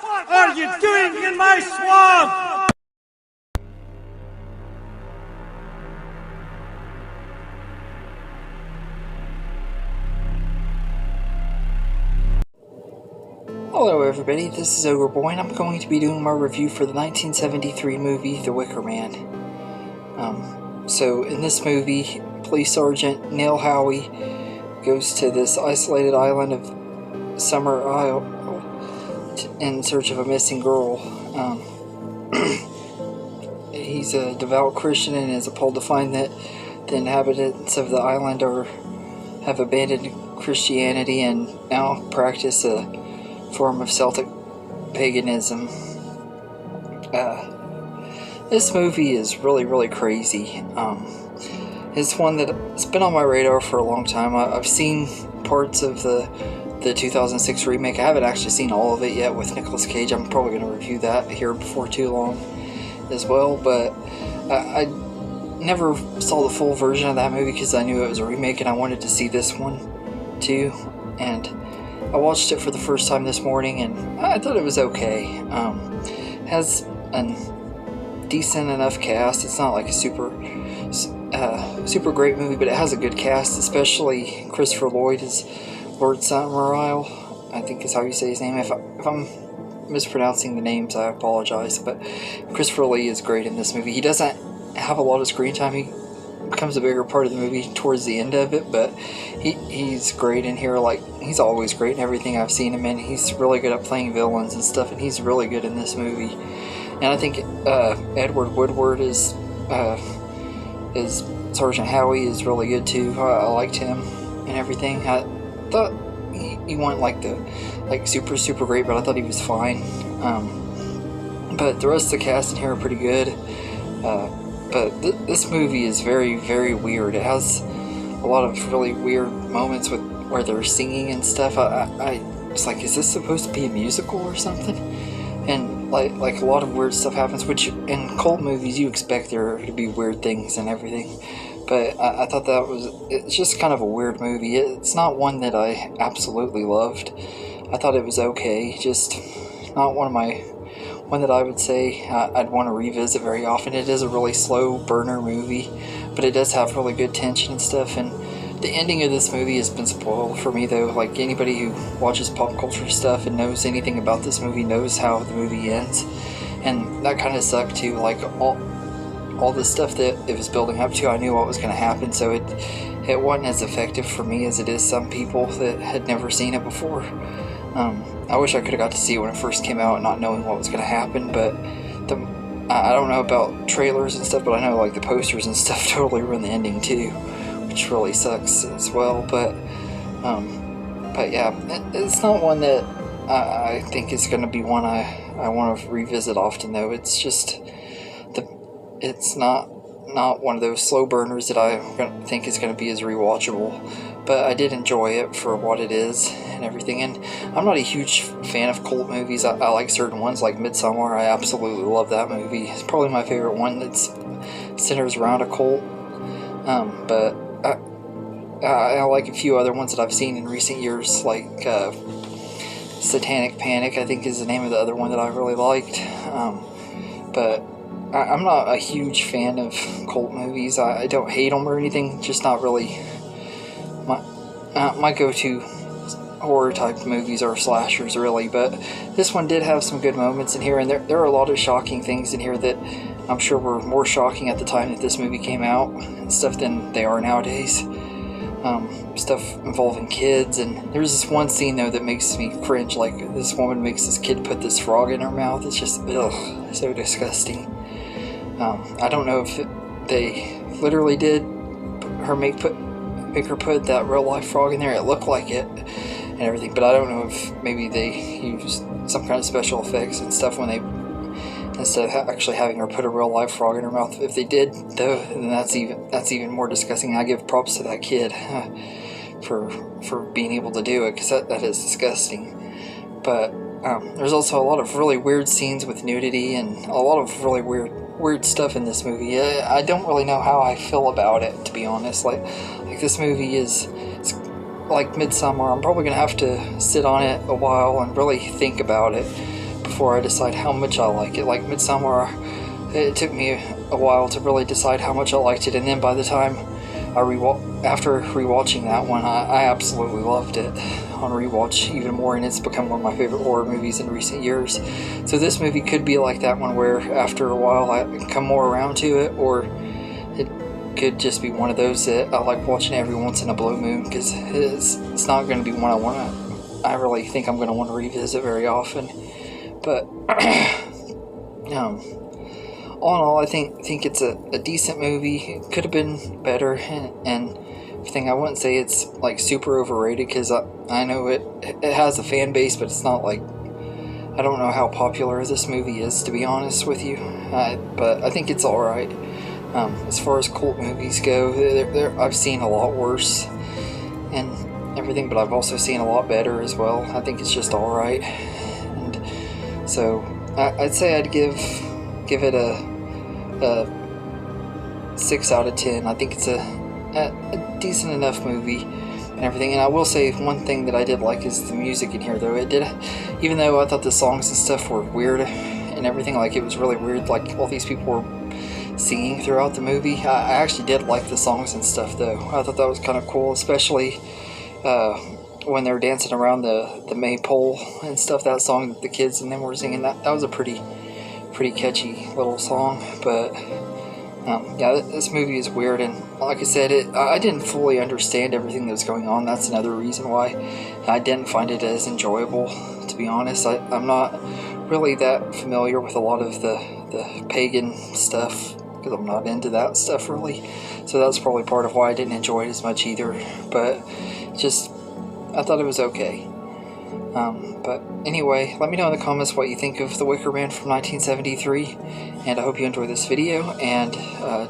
What are you doing in my swamp? Hello everybody, this is Ogre Boy, and I'm going to be doing my review for the 1973 movie, The Wicker Man. So in this movie, Police Sergeant Neil Howie goes to this isolated island of Summer Isle in search of a missing girl. He's a devout Christian and is appalled to find that the inhabitants of the island have abandoned Christianity and now practice a form of Celtic paganism. This movie is really crazy. It's one that's been on my radar for a long time. I've seen parts of the 2006 remake. I haven't actually seen all of it yet with Nicolas Cage. I'm probably going to review that here before too long as well, but I never saw the full version of that movie because I knew it was a remake and I wanted to see this one too, and I watched it for the first time this morning and I thought it was okay. It has a decent enough cast. It's not like a super great movie, but it has a good cast, especially Christopher Lloyd as Lord Summerisle, I think is how you say his name. If I'm mispronouncing the names, I apologize, but Christopher Lee is great in this movie. He doesn't have a lot of screen time. He becomes a bigger part of the movie towards the end of it, but he's great in here. Like, he's always great in everything I've seen him in. He's really good at playing villains and stuff, and he's really good in this movie. And I think Edward Woodward is Sergeant Howie is really good too. I liked him and everything. I thought he wasn't super great, but I thought he was fine. But the rest of the cast in here are pretty good. But this movie is very weird. It has a lot of really weird moments where they're singing and stuff. I was like, is this supposed to be a musical or something? And like a lot of weird stuff happens, which in cult movies you expect there to be weird things and everything. But I thought it's just kind of a weird movie. It's not one that I absolutely loved. I thought it was okay, just not one that I would say I'd want to revisit very often. It is a really slow burner movie, but it does have really good tension and stuff, and the ending of this movie has been spoiled for me though. Like, anybody who watches pop culture stuff and knows anything about this movie knows how the movie ends, and that kind of sucked too. Like, all the stuff that it was building up to, I knew what was going to happen, so it wasn't as effective for me as it is some people that had never seen it before. I wish I could have got to see it when it first came out, not knowing what was going to happen, but I don't know about trailers and stuff, but I know like the posters and stuff totally ruin the ending too, which really sucks as well. But yeah, it's not one that I think is going to be one I want to revisit often though. It's just it's not one of those slow burners that I think is going to be as rewatchable, but I did enjoy it for what it is and everything. And I'm not a huge fan of cult movies. I like certain ones, like Midsommar. I absolutely love that movie. It's probably my favorite one that centers around a cult. But I like a few other ones that I've seen in recent years, like Satanic Panic, I think is the name of the other one that I really liked. But I'm not a huge fan of cult movies. I don't hate them or anything, just not really my go-to horror type movies are slashers really. But this one did have some good moments in here, and there are a lot of shocking things in here that I'm sure were more shocking at the time that this movie came out and stuff than they are nowadays. Stuff involving kids, and there's this one scene though that makes me cringe. Like, this woman makes this kid put this frog in her mouth. It's just so disgusting. I don't know if they literally did make her put that real life frog in there. It looked like it and everything, but I don't know if maybe they used some kind of special effects and stuff when they, instead of actually having her put a real live frog in her mouth. If they did though, then that's even more disgusting. I give props to that kid for being able to do it, because that is disgusting. But there's also a lot of really weird scenes with nudity and a lot of really weird stuff in this movie. I don't really know how I feel about it, to be honest. Like this movie it's like Midsommar. I'm probably gonna have to sit on it a while and really think about it before I decide how much I like it. Like Midsommar, it took me a while to really decide how much I liked it, and then by the time after rewatching that one, I absolutely loved it on rewatch even more, and it's become one of my favorite horror movies in recent years. So this movie could be like that one, where after a while I come more around to it, or it could just be one of those that I like watching every once in a blue moon, because it's not going to be one I really think I'm going to want to revisit very often. But all in all, I think it's a decent movie. It could have been better, and everything. I wouldn't say it's like super overrated, because I know it has a fan base, but it's not like, I don't know how popular this movie is, to be honest with you. But I think it's alright. As far as cult movies go, I've seen a lot worse and everything, but I've also seen a lot better as well. I think it's just alright. And so I'd say I'd give it a 6 out of 10. I think it's a decent enough movie and everything. And I will say one thing that I did like is the music in here, though. It did, even though I thought the songs and stuff were weird and everything, like it was really weird, like all these people were singing throughout the movie. I actually did like the songs and stuff, though. I thought that was kind of cool, especially when they were dancing around the maypole and stuff. That song that the kids and them were singing, that was a pretty catchy little song. But yeah, this movie is weird, and like I said, I didn't fully understand everything that was going on. That's another reason why I didn't find it as enjoyable, to be honest. I'm not really that familiar with a lot of the pagan stuff, because I'm not into that stuff really, so that's probably part of why I didn't enjoy it as much either. But just, I thought it was okay. But anyway, let me know in the comments what you think of The Wicker Man from 1973, and I hope you enjoy this video. And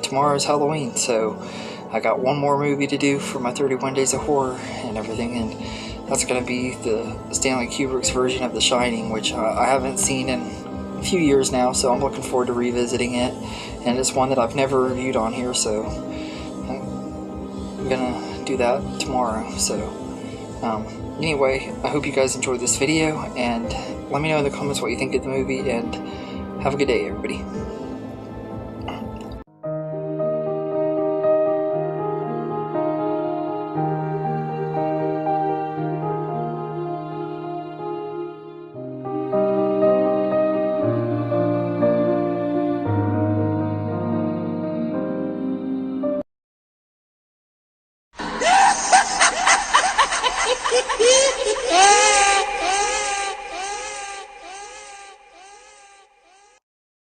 tomorrow's Halloween, so I got one more movie to do for my 31 Days of Horror and everything, and that's going to be the Stanley Kubrick's version of The Shining, which I haven't seen in a few years now, so I'm looking forward to revisiting it. And it's one that I've never reviewed on here, so I'm gonna do that tomorrow. So anyway, I hope you guys enjoyed this video, and let me know in the comments what you think of the movie, and have a good day, everybody.